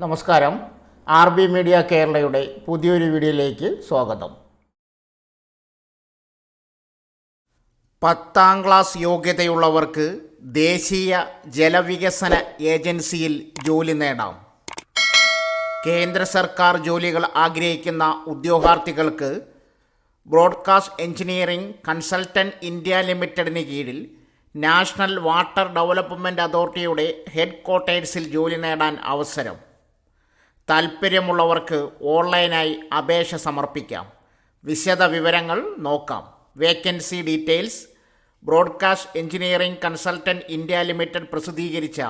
നമസ്കാരം. RB media കേരളയുടെ പുതിയൊരു വീഡിയോയിലേക്ക് സ്വാഗതം. 10ാം ക്ലാസ് യോഗ്യതയുള്ളവർക്ക് ദേശീയ ജലവികസന ഏജൻസിയിൽ ജോലി നേടാം. കേന്ദ്ര സർക്കാർ ജോലികൾ ആഗ്രഹിക്കുന്ന ഉദ്യോഗാർത്ഥികൾക്ക് ബ്രോഡ്കാസ്റ്റ് എഞ്ചിനീയറിംഗ് കൺസൾട്ടൻറ്റ് ഇന്ത്യ ലിമിറ്റഡിന് കീഴിൽ നാഷണൽ വാട്ടർ ഡെവലപ്മെൻറ്റ് അതോറിറ്റിയുടെ ഹെഡ് ക്വാർട്ടേഴ്സിൽ ജോലി നേടാൻ അവസരം. താൽപ്പര്യമുള്ളവർക്ക് ഓൺലൈനായി അപേക്ഷ സമർപ്പിക്കാം. വിശദ വിവരങ്ങൾ നോക്കാം. Vacancy details. Broadcast engineering consultant India limited പ്രസിദ്ധീകരിച്ച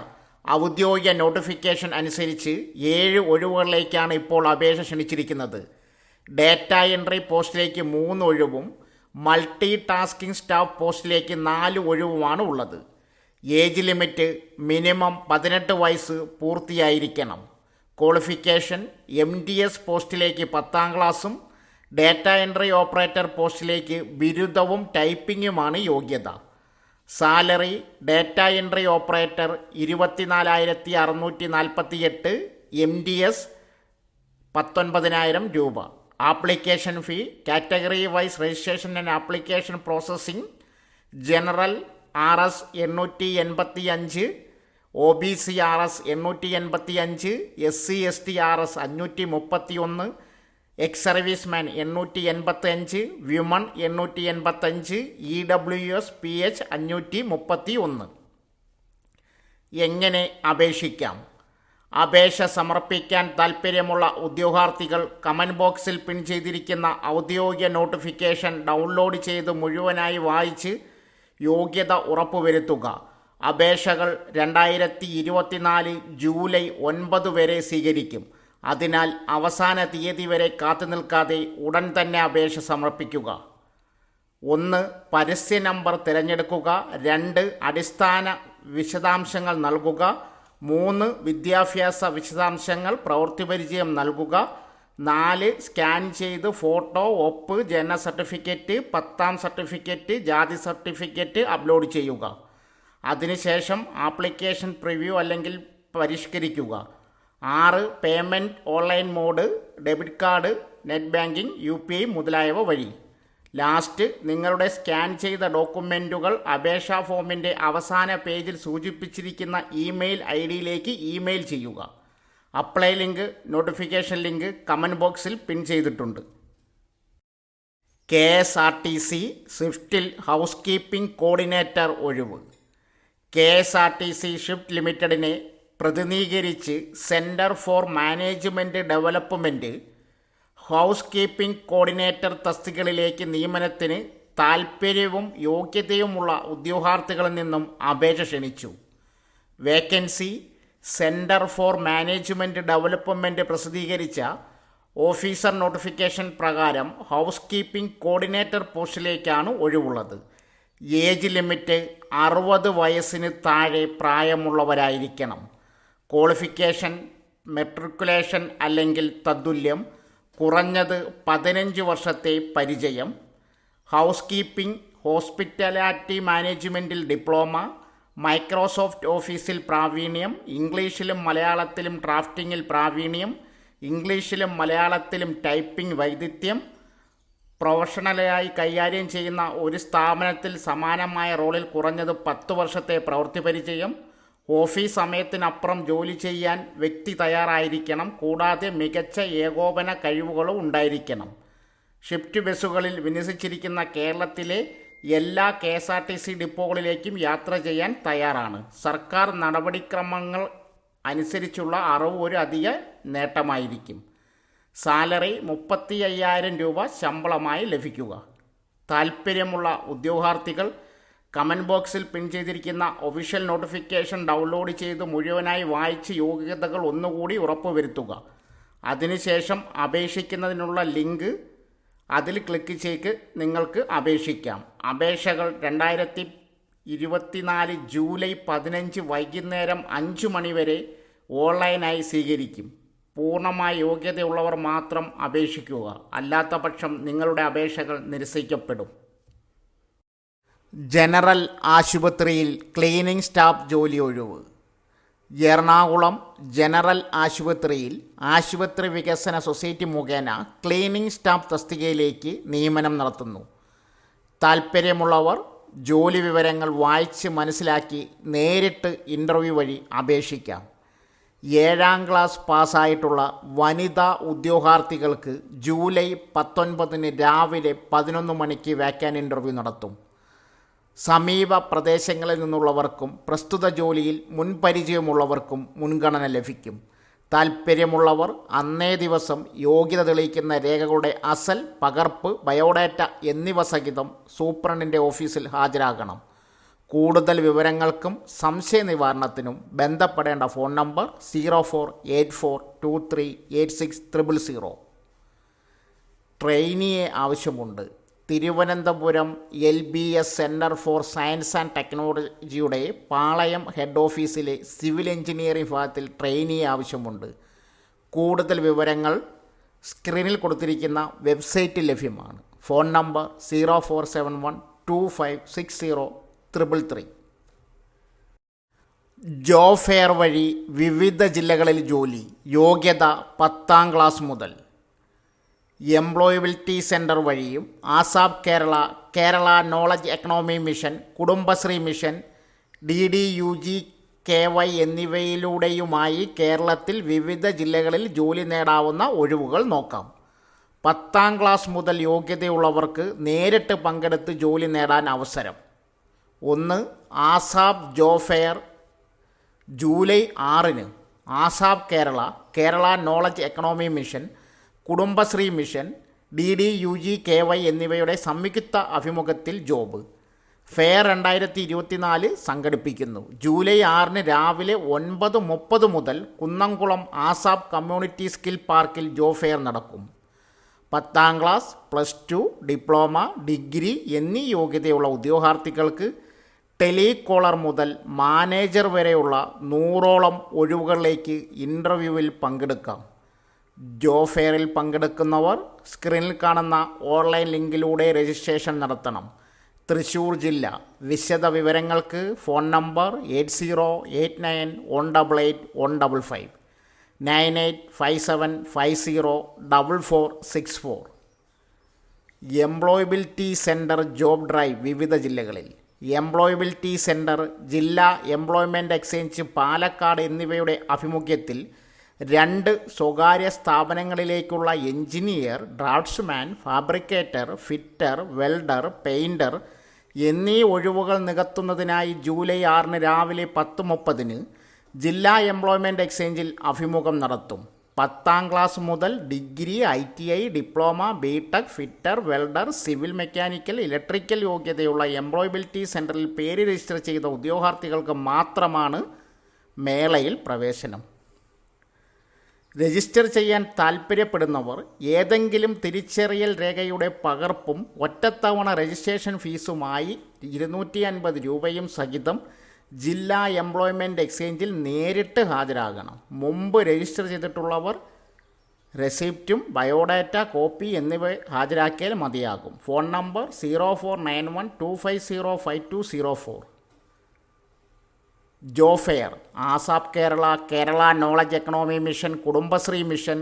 ഔദ്യോഗിക നോട്ടിഫിക്കേഷൻ അനുസരിച്ച് 7 ഒഴിവുകളിലേക്കാണ് ഇപ്പോൾ അപേക്ഷ ക്ഷണിച്ചിരിക്കുന്നത്. ഡേറ്റ എൻട്രി പോസ്റ്റിലേക്ക് 3 ഒഴിവും മൾട്ടി ടാസ്കിംഗ് സ്റ്റാഫ് പോസ്റ്റിലേക്ക് 4 ഒഴിവുമാണ് ഉള്ളത്. ഏജ് ലിമിറ്റ് മിനിമം 18 വയസ്സ് പൂർത്തിയായിരിക്കണം. ക്വാളിഫിക്കേഷൻ MTS പോസ്റ്റിലേക്ക് 10ാം ക്ലാസ്സും ഡേറ്റ എൻട്രി ഓപ്പറേറ്റർ പോസ്റ്റിലേക്ക് ബിരുദവും ടൈപ്പിങ്ങുമാണ് യോഗ്യത. Salary data entry operator 24,648, MTS 19,000 രൂപ. Application fee category wise registration and application processing general RS 885, OBC RS 885, SC ST RS 531, ex serviceman 885, women 885, EWS PH 531. എങ്ങനെ അപേക്ഷിക്കാം? അപേക്ഷ സമർപ്പിക്കാൻ താൽപ്പര്യമുള്ള ഉദ്യോഗാർത്ഥികൾ കമൻറ്റ് ബോക്സിൽ പിൻ ചെയ്തിരിക്കുന്ന ഔദ്യോഗിക നോട്ടിഫിക്കേഷൻ ഡൗൺലോഡ് ചെയ്ത് മുഴുവനായി വായിച്ച് യോഗ്യത ഉറപ്പുവരുത്തുക. അപേക്ഷകൾ 2024 ജൂലൈ 9 വരെ സ്വീകരിക്കും. അതിനാൽ അവസാന തീയതി വരെ കാത്തുനിൽക്കാതെ ഉടൻ തന്നെ അപേക്ഷ സമർപ്പിക്കുക. 1. പരസ്യ നമ്പർ തിരഞ്ഞെടുക്കുക. 2. അടിസ്ഥാന വിശദാംശങ്ങൾ നൽകുക. 3. വിദ്യാഭ്യാസ വിശദാംശങ്ങൾ പ്രവൃത്തിപരിചയം നൽകുക. 4. സ്കാൻ ചെയ്ത് ഫോട്ടോ, ഒപ്പ്, ജനന സർട്ടിഫിക്കറ്റ്, 10ാം സർട്ടിഫിക്കറ്റ്, ജാതി സർട്ടിഫിക്കറ്റ് അപ്ലോഡ് ചെയ്യുക. അതിനുശേഷം ആപ്ലിക്കേഷൻ പ്രിവ്യൂ അല്ലെങ്കിൽ പരിഷ്കരിക്കുക. 6. Payment online mode, debit card, net banking, UPI മുതലായവ വഴി. ലാസ്റ്റ്, നിങ്ങളുടെ സ്കാൻ ചെയ്ത ഡോക്യുമെൻറ്റുകൾ അപേക്ഷാ ഫോമിൻ്റെ അവസാന പേജിൽ സൂചിപ്പിച്ചിരിക്കുന്ന ഇമെയിൽ IDയിലേക്ക് ഇമെയിൽ ചെയ്യുക. Apply link, notification link comment ബോക്സിൽ പിൻ ചെയ്തിട്ടുണ്ട്. KSRTC സ്വിഫ്റ്റിൽ ഹൗസ് കീപ്പിംഗ് കോർഡിനേറ്റർ ഒഴിവ്. KSRTC ഷിഫ്റ്റ് ലിമിറ്റഡിനെ പ്രതിനിധീകരിച്ച് centre for management development house keeping coordinator തസ്തികകളിലേക്ക് നിയമനത്തിന് താൽപ്പര്യവും യോഗ്യതയുമുള്ള ഉദ്യോഗാർത്ഥികളിൽ നിന്നും അപേക്ഷ ക്ഷണിച്ചു. Vacancy centre for management development പ്രസിദ്ധീകരിച്ച ഓഫീസർ നോട്ടിഫിക്കേഷൻ പ്രകാരം ഹൗസ് കീപ്പിംഗ് കോർഡിനേറ്റർ പോസ്റ്റിലേക്കാണ് ഒഴിവുള്ളത്. ഏജ് ലിമിറ്റ് 60 വയസ്സിന് താഴെ പ്രായമുള്ളവരായിരിക്കണം. ക്വാളിഫിക്കേഷൻ മെട്രിക്കുലേഷൻ അല്ലെങ്കിൽ തത്തുല്യം, കുറഞ്ഞത് 15 വർഷത്തെ പരിചയം. ഹൗസ് കീപ്പിംഗ് ഹോസ്പിറ്റാലിറ്റി മാനേജ്മെൻറ്റിൽ ഡിപ്ലോമ, മൈക്രോസോഫ്റ്റ് ഓഫീസിൽ പ്രാവീണ്യം, ഇംഗ്ലീഷിലും മലയാളത്തിലും ഡ്രാഫ്റ്റിങ്ങിൽ പ്രാവീണ്യം, ഇംഗ്ലീഷിലും മലയാളത്തിലും ടൈപ്പിംഗ് വൈദഗ്ധ്യം. പ്രൊഫഷണലായി കൈകാര്യം ചെയ്യുന്ന ഒരു സ്ഥാപനത്തിൽ സമാനമായ റോളിൽ കുറഞ്ഞത് 10 വർഷത്തെ പ്രവൃത്തി പരിചയം. ഓഫീസ് സമയത്തിനപ്പുറം ജോലി ചെയ്യാൻ വ്യക്തി തയ്യാറായിരിക്കണം. കൂടാതെ മികച്ച ഏകോപന കഴിവുകളും ഉണ്ടായിരിക്കണം. ഷിഫ്റ്റ് ബസ്സുകളിൽ വിന്യസിച്ചിരിക്കുന്ന കേരളത്തിലെ എല്ലാ KSRTC ഡിപ്പോകളിലേക്കും യാത്ര ചെയ്യാൻ തയ്യാറാണ്. സർക്കാർ നടപടിക്രമങ്ങൾ അനുസരിച്ചുള്ള അറിവ് ഒരു അധിക നേട്ടമായിരിക്കും. സാലറി 35,000 രൂപ ശമ്പളമായി ലഭിക്കുക. താൽപ്പര്യമുള്ള ഉദ്യോഗാർത്ഥികൾ കമൻറ്റ് ബോക്സിൽ പിൻ ചെയ്തിരിക്കുന്ന ഒഫീഷ്യൽ നോട്ടിഫിക്കേഷൻ ഡൗൺലോഡ് ചെയ്ത് മുഴുവനായി വായിച്ച് യോഗ്യതകൾ ഒന്നുകൂടി ഉറപ്പുവരുത്തുക. അതിനുശേഷം അപേക്ഷിക്കുന്നതിനുള്ള ലിങ്ക് അതിൽ ക്ലിക്ക് ചെയ്ത് നിങ്ങൾക്ക് അപേക്ഷിക്കാം. അപേക്ഷകൾ 2024 ജൂലൈ 15 വൈകുന്നേരം 5 മണി വരെ ഓൺലൈനായി സ്വീകരിക്കും. പൂർണ്ണമായ യോഗ്യതയുള്ളവർ മാത്രം അപേക്ഷിക്കുക. അല്ലാത്ത പക്ഷം നിങ്ങളുടെ അപേക്ഷകൾ നിരസിക്കപ്പെടും. ജനറൽ ആശുപത്രിയിൽ ക്ലീനിംഗ് സ്റ്റാഫ് ജോലി ഒഴിവ്. എറണാകുളം ജനറൽ ആശുപത്രിയിൽ ആശുപത്രി വികസന സൊസൈറ്റി മുഖേന ക്ലീനിംഗ് സ്റ്റാഫ് തസ്തികയിലേക്ക് നിയമനം നടത്തുന്നു. താൽപ്പര്യമുള്ളവർ ജോലി വിവരങ്ങൾ വായിച്ച് മനസ്സിലാക്കി നേരിട്ട് ഇൻ്റർവ്യൂ വഴി അപേക്ഷിക്കാം. 7ാം ക്ലാസ് പാസ്സായിട്ടുള്ള വനിതാ ഉദ്യോഗാർത്ഥികൾക്ക് ജൂലൈ 19 രാവിലെ 11 മണിക്ക് വാക്യാൻ ഇൻ്റർവ്യൂ നടത്തും. സമീപ പ്രദേശങ്ങളിൽ നിന്നുള്ളവർക്കും പ്രസ്തുത ജോലിയിൽ മുൻപരിചയമുള്ളവർക്കും മുൻഗണന ലഭിക്കും. താൽപ്പര്യമുള്ളവർ അന്നേ ദിവസം യോഗ്യത തെളിയിക്കുന്ന രേഖകളുടെ അസൽ പകർപ്പ്, ബയോഡാറ്റ എന്നിവ സഹിതം സൂപ്രണ്ടിൻ്റെ ഓഫീസിൽ ഹാജരാകണം. കൂടുതൽ വിവരങ്ങൾക്കും സംശയ നിവാരണത്തിനും ബന്ധപ്പെടേണ്ട ഫോൺ നമ്പർ 0484238600. ട്രെയിനിയെ ആവശ്യമുണ്ട്. Thiruvananthapuram LBS centre for science and ടെക്നോളജിയുടെ പാളയം ഹെഡ് ഓഫീസിലെ സിവിൽ എഞ്ചിനീയറിംഗ് വിഭാഗത്തിൽ ട്രെയിനിയെ ആവശ്യമുണ്ട്. കൂടുതൽ വിവരങ്ങൾ സ്ക്രീനിൽ കൊടുത്തിരിക്കുന്ന വെബ്സൈറ്റിൽ ലഭ്യമാണ്. Phone number 0471256033. ജോബ് ഫെയർ വഴി വിവിധ ജില്ലകളിൽ ജോലി. യോഗ്യത 10ാം ക്ലാസ് മുതൽ. എംപ്ലോയബിലിറ്റി സെൻറ്റർ വഴിയും ASAP Kerala knowledge economy mission, Kudumbashree mission, DDUGKY എന്നിവയിലൂടെയുമായി കേരളത്തിൽ വിവിധ ജില്ലകളിൽ ജോലി നേടാവുന്ന ഒഴിവുകൾ നോക്കാം. 10ാം ക്ലാസ് മുതൽ യോഗ്യതയുള്ളവർക്ക് നേരിട്ട് പങ്കെടുത്ത് ജോലി നേടാൻ അവസരം. 1. ASAP job fair July 6 ASAP Kerala knowledge economy mission, Kudumbashree mission, DDUGKY എന്നിവയുടെ സംയുക്ത ആഭിമുഖ്യത്തിൽ ജോബ് ഫെയർ 2024 സംഘടിപ്പിക്കുന്നു. ജൂലൈ 6 രാവിലെ 9:30 മുതൽ കുന്നംകുളം ആസാപ് കമ്മ്യൂണിറ്റി സ്കിൽ പാർക്കിൽ ജോബ് ഫെയർ നടക്കും. 10ാം ക്ലാസ്, +2, ഡിപ്ലോമ, ഡിഗ്രി എന്നീ യോഗ്യതയുള്ള ഉദ്യോഗാർത്ഥികൾക്ക് ടെലികോളർ മുതൽ മാനേജർ വരെയുള്ള 100ഓളം ഒഴിവുകളിലേക്ക് ഇൻ്റർവ്യൂവിൽ പങ്കെടുക്കാം. ജോബ് ഫെയറിൽ പങ്കെടുക്കുന്നവർ സ്ക്രീനിൽ കാണുന്ന ഓൺലൈൻ ലിങ്കിലൂടെ രജിസ്ട്രേഷൻ നടത്തണം. തൃശ്ശൂർ ജില്ല. വിശദ വിവരങ്ങൾക്ക് phone number 8089188155 9857504464. Employability centre job drive വിവിധ ജില്ലകളിൽ. എംപ്ലോയബിലിറ്റി സെൻറ്റർ, ജില്ലാ എംപ്ലോയ്മെൻറ്റ് എക്സ്ചേഞ്ച് പാലക്കാട് എന്നിവയുടെ ആഭിമുഖ്യത്തിൽ 2 സ്വകാര്യ സ്ഥാപനങ്ങളിലേക്കുള്ള engineer, draftsman, fabricator, fitter, welder, painter എന്നീ ഒഴിവുകൾ നികത്തുന്നതിനായി ജൂലൈ 6 രാവിലെ 10:30 ജില്ലാ എംപ്ലോയ്മെൻറ്റ് എക്സ്ചേഞ്ചിൽ അഭിമുഖം നടത്തും. 10ാം ക്ലാസ് മുതൽ degree, ITI, diploma, BTech, fitter, welder, civil mechanical, electrical യോഗ്യതയുള്ള എംപ്ലോയബിലിറ്റി സെൻറ്ററിൽ പേര് രജിസ്റ്റർ ചെയ്ത ഉദ്യോഗാർത്ഥികൾക്ക് മാത്രമാണ് മേളയിൽ പ്രവേശനം. രജിസ്റ്റർ ചെയ്യാൻ താൽപ്പര്യപ്പെടുന്നവർ ഏതെങ്കിലും തിരിച്ചറിയൽ രേഖയുടെ പകർപ്പും ഒറ്റത്തവണ രജിസ്ട്രേഷൻ ഫീസുമായി 250 രൂപയും സഹിതം ജില്ലാ എംപ്ലോയ്മെൻറ്റ് എക്സ്ചേഞ്ചിൽ നേരിട്ട് ഹാജരാകണം. മുമ്പ് രജിസ്റ്റർ ചെയ്തിട്ടുള്ളവർ റെസിപ്റ്റും ബയോഡാറ്റ കോപ്പി എന്നിവ ഹാജരാക്കിയാൽ മതിയാകും. Phone number 049125052004. Job fair ASAP Kerala knowledge economy mission, Kudumbashree mission,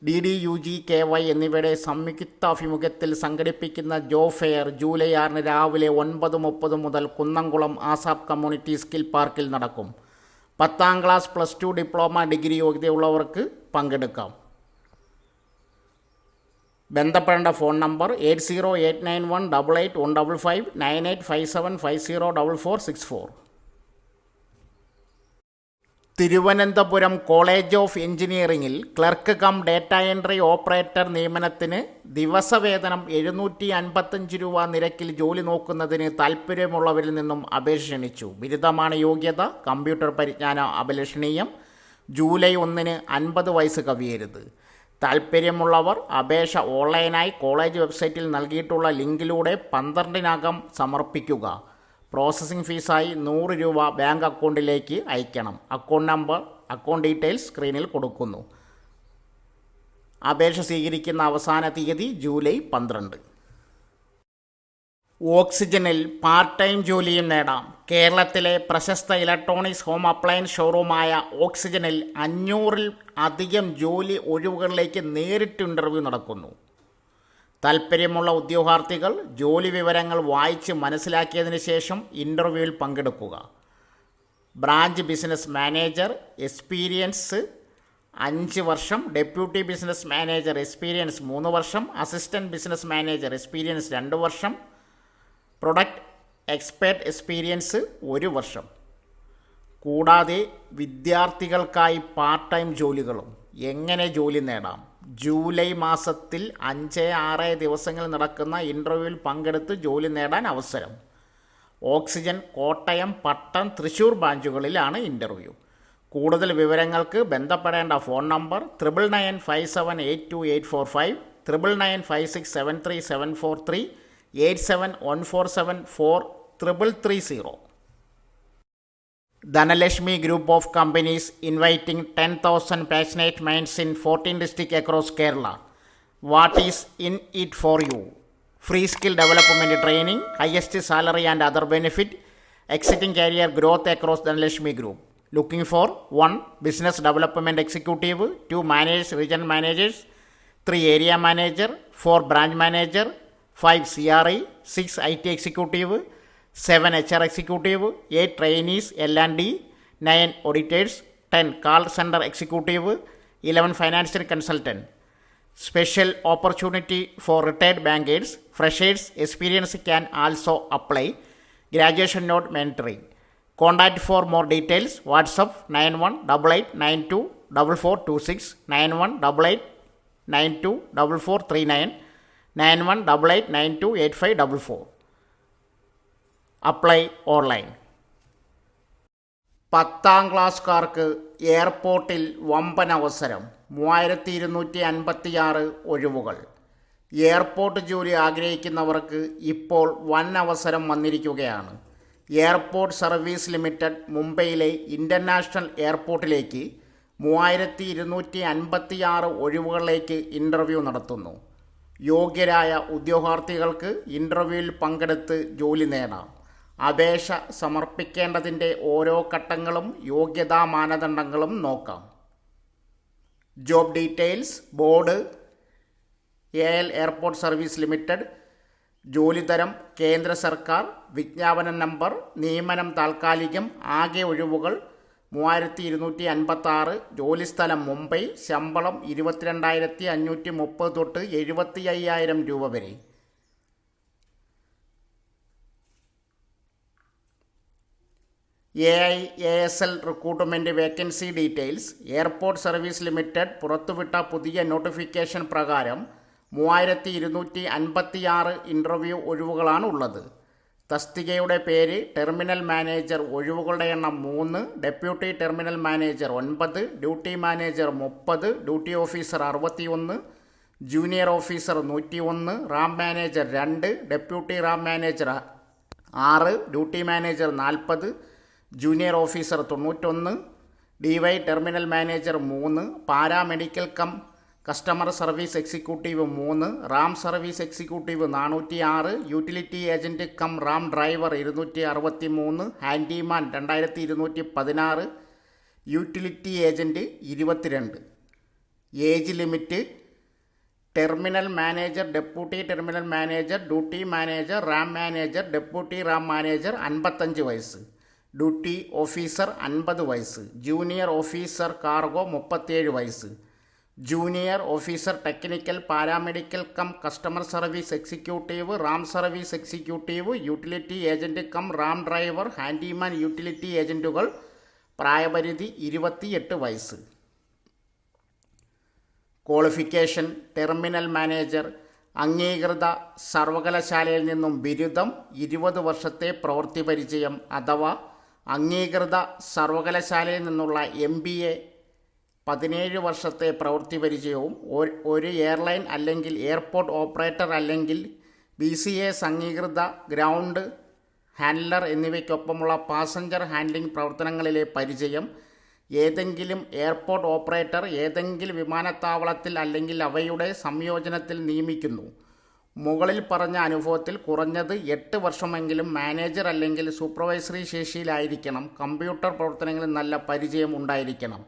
DDUGKY എന്നിവയുടെ സംയുക്താഭിമുഖ്യത്തിൽ സംഘടിപ്പിക്കുന്ന ജോബ് ഫെയർ ജൂലൈ 6 രാവിലെ 9:30 മുതൽ കുന്നംകുളം ആസാപ് കമ്മ്യൂണിറ്റി സ്കിൽ പാർക്കിൽ നടക്കും. 10ാം ക്ലാസ്, +2, ഡിപ്ലോമ, ഡിഗ്രി യോഗ്യതയുള്ളവർക്ക് പങ്കെടുക്കാം. ബന്ധപ്പെടേണ്ട ഫോൺ നമ്പർ 8089188155 9857504464. തിരുവനന്തപുരം കോളേജ് ഓഫ് എഞ്ചിനീയറിംഗിൽ clerk cum data entry operator നിയമനത്തിന് ദിവസവേതനം 755 രൂപ നിരക്കിൽ ജോലി നോക്കുന്നതിന് താൽപ്പര്യമുള്ളവരിൽ നിന്നും അപേക്ഷ ക്ഷണിച്ചു. ബിരുദമാണ് യോഗ്യത. കമ്പ്യൂട്ടർ പരിജ്ഞാനം അഭിലഷണീയം. ജൂലൈ 1 50 വയസ്സ് കവിയരുത്. താൽപ്പര്യമുള്ളവർ അപേക്ഷ ഓൺലൈനായി കോളേജ് വെബ്സൈറ്റിൽ നൽകിയിട്ടുള്ള ലിങ്കിലൂടെ 12-നകം സമർപ്പിക്കുക. പ്രോസസ്സിംഗ് ഫീസായി 100 രൂപ ബാങ്ക് അക്കൗണ്ടിലേക്ക് അയക്കണം. അക്കൗണ്ട് നമ്പർ, അക്കൗണ്ട് ഡീറ്റെയിൽസ് സ്ക്രീനിൽ കൊടുക്കുന്നു. അപേക്ഷ സ്വീകരിക്കുന്ന അവസാന തീയതി ജൂലൈ 12. ഓക്സിജനിൽ പാർട്ട് ടൈം ജോലിയും നേടാം. കേരളത്തിലെ പ്രശസ്ത ഇലക്ട്രോണിക്സ് ഹോം അപ്ലയൻസ് ഷോറൂമായ ഓക്സിജനിൽ 500-ൽ അധികം ജോലി ഒഴിവുകളിലേക്ക് നേരിട്ട് ഇൻ്റർവ്യൂ നടക്കുന്നു. താൽപ്പര്യമുള്ള ഉദ്യോഗാർത്ഥികൾ ജോലി വിവരങ്ങൾ വായിച്ച് മനസ്സിലാക്കിയതിന് ശേഷം ഇൻ്റർവ്യൂവിൽ പങ്കെടുക്കുക. ബ്രാഞ്ച് ബിസിനസ് മാനേജർ എക്സ്പീരിയൻസ് 5 വർഷം, ഡെപ്യൂട്ടി ബിസിനസ് മാനേജർ എക്സ്പീരിയൻസ് 3 വർഷം, അസിസ്റ്റൻറ്റ് ബിസിനസ് മാനേജർ എക്സ്പീരിയൻസ് 2 വർഷം, പ്രൊഡക്റ്റ് എക്സ്പെർട്ട് എക്സ്പീരിയൻസ് 1 വർഷം. കൂടാതെ വിദ്യാർത്ഥികൾക്കായി പാർട്ട് ടൈം ജോലികളും. എങ്ങനെ ജോലി നേടാം? ജൂലൈ മാസത്തിൽ 5-6 ദിവസങ്ങളിൽ നടക്കുന്ന ഇൻ്റർവ്യൂവിൽ പങ്കെടുത്ത് ജോലി നേടാൻ അവസരം. ഓക്സിജൻ കോട്ടയം, പട്ടം, തൃശ്ശൂർ ബ്രാഞ്ചുകളിലാണ് ഇൻ്റർവ്യൂ. കൂടുതൽ വിവരങ്ങൾക്ക് ബന്ധപ്പെടേണ്ട ഫോൺ number 9995782845, 9995673743, 8714743330. Dhanalakshmi Group of Companies inviting 10,000 passionate minds in 14 districts across Kerala. What is in it for you? Free skill development training, highest salary and other benefit, exciting career growth across Dhanalakshmi Group. Looking for 1 business development executive, 2 managers, regional managers, 3 area manager, 4 branch manager, 5 CRE, 6 IT executive, 7 HR executive, 8 trainees L&D, 9 auditors, 10 call center executive, 11 financial consultant. Special opportunity for retired bankers, freshers, experience can also apply. Graduation not mandatory. Contact for more details. WhatsApp 9188924426, 9188924439, 9188928544. Apply online. 10ാം ക്ലാസ്സുകാർക്ക് എയർപോർട്ടിൽ വമ്പൻ അവസരം. 3256 ഒഴിവുകൾ. Airport ജോലി ആഗ്രഹിക്കുന്നവർക്ക് ഇപ്പോൾ വൻ അവസരം വന്നിരിക്കുകയാണ്. എയർപോർട്ട് സർവീസ് ലിമിറ്റഡ് മുംബൈയിലെ ഇൻ്റർനാഷണൽ എയർപോർട്ടിലേക്ക് 3256 ഒഴിവുകളിലേക്ക് ഇൻ്റർവ്യൂ നടത്തുന്നു. യോഗ്യരായ ഉദ്യോഗാർത്ഥികൾക്ക് ഇൻ്റർവ്യൂവിൽ പങ്കെടുത്ത് ജോലി നേടാം. അപേക്ഷ സമർപ്പിക്കേണ്ടതിൻ്റെ ഓരോ ഘട്ടങ്ങളും യോഗ്യതാ മാനദണ്ഡങ്ങളും നോക്കാം. Job details. Board AL airport service limited. ജോലിതരം കേന്ദ്ര സർക്കാർ. വിജ്ഞാപന നമ്പർ. നിയമനം താൽക്കാലികം. ആകെ ഒഴിവുകൾ 3256. ജോലിസ്ഥലം മുംബൈ. ശമ്പളം 22,530 തൊട്ട് 75,000 രൂപ വരെ. AIASL recruitment vacancy details. Airport service limited പുറത്തുവിട്ട പുതിയ നോട്ടിഫിക്കേഷൻ പ്രകാരം 3256 ഇൻ്റർവ്യൂ ഒഴിവുകളാണ് ഉള്ളത്. തസ്തികയുടെ പേര് ടെർമിനൽ മാനേജർ. ഒഴിവുകളുടെ എണ്ണം 3. Deputy terminal manager 9, duty manager 30, duty officer 61, junior officer 101, ramp manager 2, deputy ramp manager 6, duty manager 40, junior officer 91, DY terminal manager 3, paramedical cum customer service executive 3, ramp service executive 406, utility agent cum ramp driver 263, handyman 2216, utility agent 22. Age limit terminal manager, deputy terminal manager, duty manager, ramp manager, deputy ramp manager 55 വയസ്സ്, duty officer 50 വയസ്സ്, junior officer cargo 37 വയസ്സ്, junior officer technical paramedical cum customer service executive, ramp service executive, utility agent cum ramp driver, handyman utility ഏജൻറ്റുകൾ. പ്രായപരിധി 28 വയസ്സ്. Qualification terminal manager. അംഗീകൃത സർവകലാശാലയിൽ നിന്നും ബിരുദം, 20 വർഷത്തെ പ്രവൃത്തി പരിചയം അഥവാ അംഗീകൃത സർവകലാശാലയിൽ നിന്നുള്ള MBA 17 വർഷത്തെ പ്രവൃത്തി പരിചയവും ഒരു എയർലൈൻ അല്ലെങ്കിൽ എയർപോർട്ട് ഓപ്പറേറ്റർ അല്ലെങ്കിൽ BCS അംഗീകൃത ഗ്രൗണ്ട് ഹാൻഡ്ലർ എന്നിവയ്ക്കൊപ്പമുള്ള പാസഞ്ചർ ഹാൻഡ്ലിംഗ് പ്രവർത്തനങ്ങളിലെ പരിചയം. ഏതെങ്കിലും എയർപോർട്ട് ഓപ്പറേറ്റർ ഏതെങ്കിലും വിമാനത്താവളത്തിൽ അല്ലെങ്കിൽ അവയുടെ സംയോജനത്തിൽ നിയമിക്കുന്നു. മുകളിൽ പറഞ്ഞ അനുഭവത്തിൽ കുറഞ്ഞത് 8 വർഷമെങ്കിലും മാനേജർ അല്ലെങ്കിൽ സൂപ്പർവൈസറി ശേഷിയിലായിരിക്കണം. കമ്പ്യൂട്ടർ പ്രവർത്തനങ്ങളിൽ നല്ല പരിചയം ഉണ്ടായിരിക്കണം.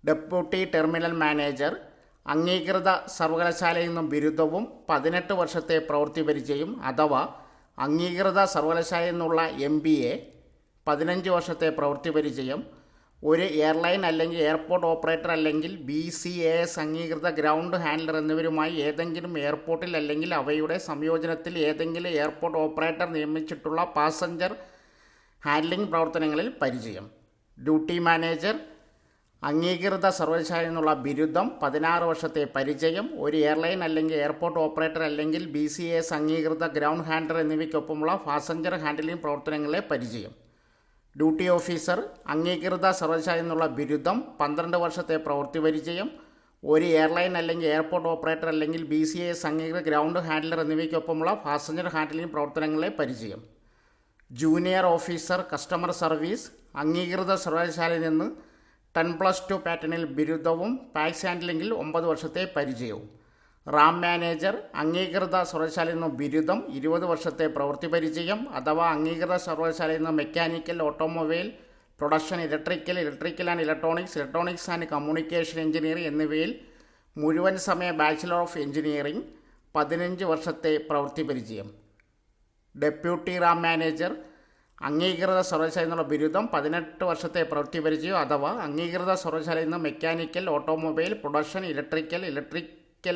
ഡെപ്യൂട്ടി ടെർമിനൽ മാനേജർ അംഗീകൃത സർവകലാശാലയിൽ നിന്നും ബിരുദവും 18 വർഷത്തെ പ്രവൃത്തി പരിചയം അഥവാ അംഗീകൃത സർവകലാശാലയിൽ നിന്നുള്ള MBA 15 വർഷത്തെ പ്രവൃത്തി പരിചയം, ഒരു എയർലൈൻ അല്ലെങ്കിൽ എയർപോർട്ട് ഓപ്പറേറ്റർ അല്ലെങ്കിൽ BCAS അംഗീകൃത ഗ്രൗണ്ട് ഹാൻഡ്ലർ എന്നിവരുമായി ഏതെങ്കിലും എയർപോർട്ടിൽ അല്ലെങ്കിൽ അവയുടെ സംയോജനത്തിൽ ഏതെങ്കിലും എയർപോർട്ട് ഓപ്പറേറ്റർ നിയമിച്ചിട്ടുള്ള പാസഞ്ചർ ഹാൻഡ്ലിംഗ് പ്രവർത്തനങ്ങളിൽ പരിചയം. ഡ്യൂട്ടി മാനേജർ അംഗീകൃത സർവകലാശാലയിൽ നിന്നുള്ള ബിരുദം 16 വർഷത്തെ പരിചയം, ഒരു എയർലൈൻ അല്ലെങ്കിൽ എയർപോർട്ട് ഓപ്പറേറ്റർ അല്ലെങ്കിൽ BCAS അംഗീകൃത ഗ്രൗണ്ട് ഹാൻഡ്ലർ എന്നിവയ്ക്കൊപ്പമുള്ള പാസഞ്ചർ ഹാൻഡ്ലിംഗ് പ്രവർത്തനങ്ങളിലെ പരിചയം. ഡ്യൂട്ടി ഓഫീസർ അംഗീകൃത സർവകലാശാലയിൽ നിന്നുള്ള ബിരുദം 12 വർഷത്തെ പ്രവൃത്തി പരിചയം, ഒരു എയർലൈൻ അല്ലെങ്കിൽ എയർപോർട്ട് ഓപ്പറേറ്റർ അല്ലെങ്കിൽ BCAS അംഗീകൃത ഗ്രൗണ്ട് ഹാൻഡ്ലർ എന്നിവയ്ക്കൊപ്പമുള്ള പാസഞ്ചർ ഹാൻഡ്ലിംഗ് പ്രവർത്തനങ്ങളിലെ പരിചയം. ജൂനിയർ ഓഫീസർ കസ്റ്റമർ സർവീസ് അംഗീകൃത സർവകലാശാലയിൽ നിന്ന് 10+2 പാറ്റേണിൽ ബിരുദവും പാക്സ് ഹാൻഡ്ലിംഗിൽ 9 വർഷത്തെ പരിചയവും. റാം മാനേജർ അംഗീകൃത സർവകലാശാലയിൽ നിന്ന് ബിരുദം 20 വർഷത്തെ പ്രവൃത്തി പരിചയം അഥവാ അംഗീകൃത സർവകലാശാലയിൽ നിന്ന് mechanical, automobile, production, electrical and electronics and communication engineering എന്നിവയിൽ മുഴുവൻ സമയ ബാച്ചിലർ ഓഫ് എഞ്ചിനീയറിംഗ് 15 വർഷത്തെ പ്രവൃത്തി പരിചയം. ഡെപ്യൂട്ടി റാം മാനേജർ അംഗീകൃത സർവകലാശാലയിൽ നിന്നുള്ള ബിരുദം 18 വർഷത്തെ പ്രവൃത്തി പരിചയം അഥവാ അംഗീകൃത സർവകലാശാലയിൽ നിന്ന് mechanical, automobile, production, electrical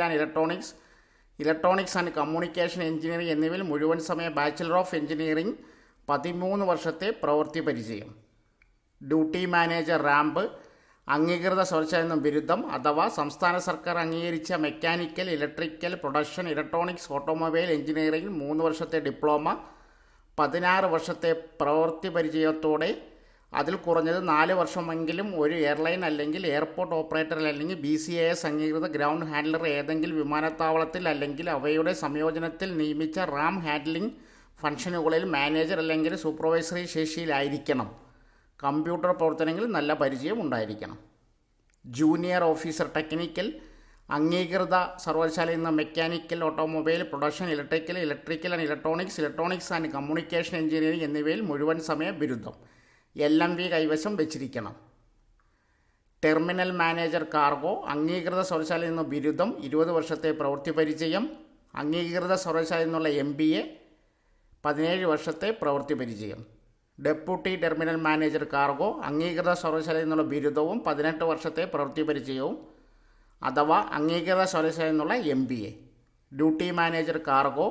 and electronics and communication engineering എന്നിവയിൽ മുഴുവൻ സമയ ബാച്ചിലർ ഓഫ് എഞ്ചിനീയറിംഗ് 13 വർഷത്തെ പ്രവൃത്തി പരിചയം. ഡ്യൂട്ടി മാനേജർ റാമ്പ് അംഗീകൃത സർവകലാശാലയിൽ നിന്നും ബിരുദം അഥവാ സംസ്ഥാന സർക്കാർ അംഗീകരിച്ച mechanical, electrical, production, electronics, automobile engineering 3 വർഷത്തെ ഡിപ്ലോമ, 16 വർഷത്തെ പ്രവൃത്തി പരിചയത്തോടെ അതിൽ കുറഞ്ഞത് 4 വർഷമെങ്കിലും ഒരു എയർലൈൻ അല്ലെങ്കിൽ എയർപോർട്ട് ഓപ്പറേറ്റർ അല്ലെങ്കിൽ BCAS അംഗീകൃത ഗ്രൗണ്ട് ഹാൻഡ്ലർ ഏതെങ്കിലും വിമാനത്താവളത്തിൽ അല്ലെങ്കിൽ അവയുടെ സംയോജനത്തിൽ നിയമിച്ച റാം ഹാൻഡ്ലിംഗ് ഫംഗ്ഷനുകളിൽ മാനേജർ അല്ലെങ്കിൽ സൂപ്പർവൈസറി ശേഷിയിലായിരിക്കണം. കമ്പ്യൂട്ടർ പ്രവർത്തനങ്ങളിൽ നല്ല പരിചയം ഉണ്ടായിരിക്കണം. ജൂനിയർ ഓഫീസർ ടെക്നിക്കൽ അംഗീകൃത സർവകലാശാലയിൽ നിന്ന് mechanical, automobile, production, electrical and electronics and communication engineering എന്നിവയിൽ മുഴുവൻ സമയ ബിരുദം LMV കൈവശം വെച്ചിരിക്കണം. ടെർമിനൽ മാനേജർ കാർഗോ അംഗീകൃത സർവകലാശാലയിൽ നിന്ന് ബിരുദം 20 വർഷത്തെ പ്രവൃത്തി പരിചയം, അംഗീകൃത സർവകലാശാലയിൽ നിന്നുള്ള MBA 17 വർഷത്തെ പ്രവൃത്തി പരിചയം. ഡെപ്യൂട്ടി ടെർമിനൽ മാനേജർ കാർഗോ അംഗീകൃത സർവകലാശാലയിൽ നിന്നുള്ള ബിരുദവും 18 വർഷത്തെ പ്രവൃത്തി പരിചയവും അഥവാ അംഗീകൃത സർവകലാശാലയിൽ നിന്നുള്ള MBA. ഡ്യൂട്ടി മാനേജർ കാർഗോ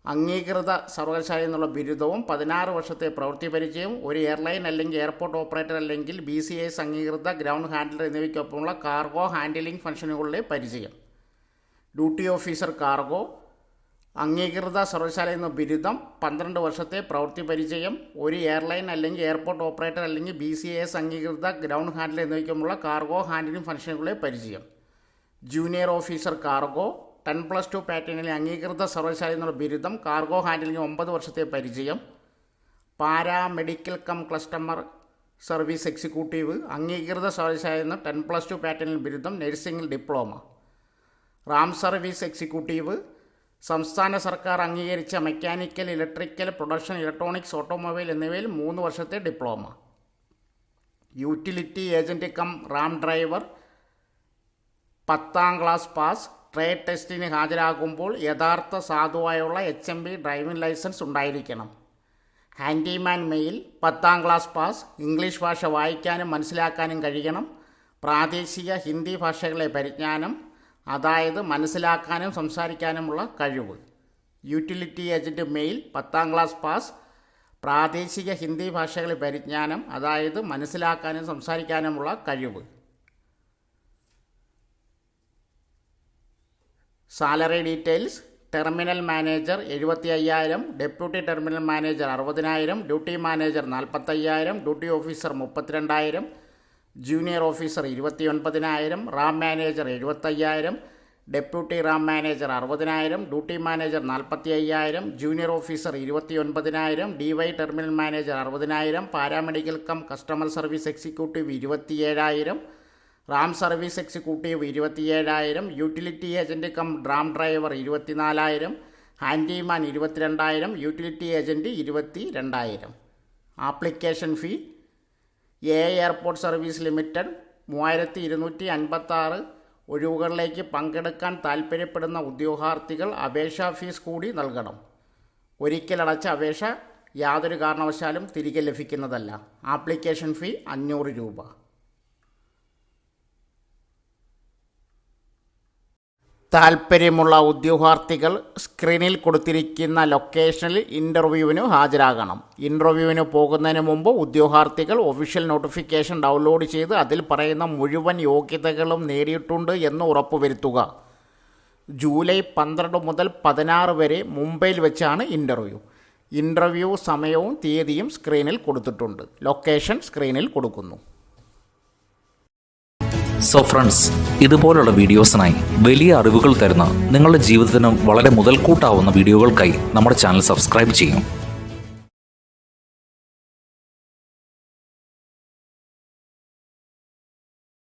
അംഗീകൃത സർവകലാശാലയിൽ നിന്നുള്ള ബിരുദവും 16 വർഷത്തെ പ്രവൃത്തി പരിചയവും, ഒരു എയർലൈൻ അല്ലെങ്കിൽ എയർപോർട്ട് ഓപ്പറേറ്റർ അല്ലെങ്കിൽ BCAS അംഗീകൃത ഗ്രൗണ്ട് ഹാൻഡ്ലർ എന്നിവയ്ക്കൊപ്പമുള്ള കാർഗോ ഹാൻഡ്ലിംഗ് ഫംഗ്ഷനുകളിലെ പരിചയം. ഡ്യൂട്ടി ഓഫീസർ കാർഗോ അംഗീകൃത സർവകലാശാലയിൽ നിന്ന് ബിരുദം 12 വർഷത്തെ പ്രവൃത്തി പരിചയം, ഒരു എയർലൈൻ അല്ലെങ്കിൽ എയർപോർട്ട് ഓപ്പറേറ്റർ അല്ലെങ്കിൽ BCAS അംഗീകൃത ഗ്രൗണ്ട് ഹാൻഡ്ലർ എന്നിവയ്ക്കുമുള്ള കാർഗോ ഹാൻഡ്ലിംഗ് ഫംഗ്ഷനുകളിലെ പരിചയം. ജൂനിയർ ഓഫീസർ കാർഗോ 10+2 പാറ്റേണിലെ അംഗീകൃത സർവകലാശാലയിൽ നിന്നുള്ള ബിരുദം, കാർഗോ ഹാൻഡ്ലിംഗ് 9 വർഷത്തെ പരിചയം. പാരാമെഡിക്കൽ കസ്റ്റമർ സർവീസ് എക്സിക്യൂട്ടീവ് അംഗീകൃത സർവകലാശാലയിൽ നിന്ന് 10+2 പാറ്റേണിൽ ബിരുദം, നഴ്സിംഗിൽ ഡിപ്ലോമ. റാം സർവീസ് എക്സിക്യൂട്ടീവ് സംസ്ഥാന സർക്കാർ അംഗീകരിച്ച mechanical, electrical, production, electronics, automobile എന്നിവയിൽ 3 വർഷത്തെ diploma. Utility agent ramp driver 10ാം ക്ലാസ് പാസ്, ട്രേഡ് ടെസ്റ്റിന് ഹാജരാകുമ്പോൾ യഥാർത്ഥ സാധുവായുള്ള HMV ഡ്രൈവിംഗ് ലൈസൻസ് ഉണ്ടായിരിക്കണം. ഹാൻഡിമാൻ മെയിൽ 10ാം ക്ലാസ് പാസ്, ഇംഗ്ലീഷ് ഭാഷ വായിക്കാനും മനസ്സിലാക്കാനും കഴിയണം. പ്രാദേശിക ഹിന്ദി ഭാഷകളെ പരിജ്ഞാനം, അതായത് മനസ്സിലാക്കാനും സംസാരിക്കാനുമുള്ള കഴിവ്. യൂട്ടിലിറ്റി ഏജൻറ്റ് മെയിൽ 10ാം ക്ലാസ് പാസ്, പ്രാദേശിക ഹിന്ദി ഭാഷകളെ പരിജ്ഞാനം, അതായത് മനസ്സിലാക്കാനും സംസാരിക്കാനുമുള്ള കഴിവ്. Salary details: terminal manager 75,000, deputy terminal manager 60,000, duty manager 45,000, duty officer 32,000, junior officer 29,000, ramp manager 75,000, deputy ramp manager 60,000, duty manager 45,000, junior officer 29,000, DY terminal manager 60,000, paramedical customer service executive 27,000, ramp service executive 27,000, utility agent cum ഡ്രാം driver 24,000, handyman 22,000, utility agent 22,000. Application fee airport service limited 3,256. ഒഴിവുകളിലേക്ക് പങ്കെടുക്കാൻ താൽപ്പര്യപ്പെടുന്ന ഉദ്യോഗാർത്ഥികൾ അപേക്ഷാ fees കൂടി നൽകണം. ഒരിക്കലടച്ച അപേക്ഷ യാതൊരു കാരണവശാലും തിരികെ ലഭിക്കുന്നതല്ല. ആപ്ലിക്കേഷൻ ഫീ 500 രൂപ. താൽപ്പര്യമുള്ള ഉദ്യോഗാർത്ഥികൾ സ്ക്രീനിൽ കൊടുത്തിരിക്കുന്ന ലൊക്കേഷനിൽ ഇൻ്റർവ്യൂവിന് ഹാജരാകണം. ഇൻ്റർവ്യൂവിന് പോകുന്നതിന് മുമ്പ് ഉദ്യോഗാർത്ഥികൾ ഒഫീഷ്യൽ നോട്ടിഫിക്കേഷൻ ഡൗൺലോഡ് ചെയ്ത് അതിൽ പറയുന്ന മുഴുവൻ യോഗ്യതകളും നേടിയിട്ടുണ്ട് എന്ന് ഉറപ്പുവരുത്തുക. ജൂലൈ 12 മുതൽ 16 വരെ മുംബൈയിൽ വെച്ചാണ് ഇൻ്റർവ്യൂ. ഇൻ്റർവ്യൂ സമയവും തീയതിയും സ്ക്രീനിൽ കൊടുത്തിട്ടുണ്ട്. ലൊക്കേഷൻ സ്ക്രീനിൽ കൊടുക്കുന്നു. സോ ഫ്രണ്ട്സ്, ഇതുപോലുള്ള വീഡിയോസിനായി വലിയ അറിവുകൾ തരുന്ന നിങ്ങളുടെ ജീവിതത്തിന് വളരെ മുതൽക്കൂട്ടാവുന്ന വീഡിയോകൾക്കായി നമ്മുടെ ചാനൽ സബ്സ്ക്രൈബ് ചെയ്യും.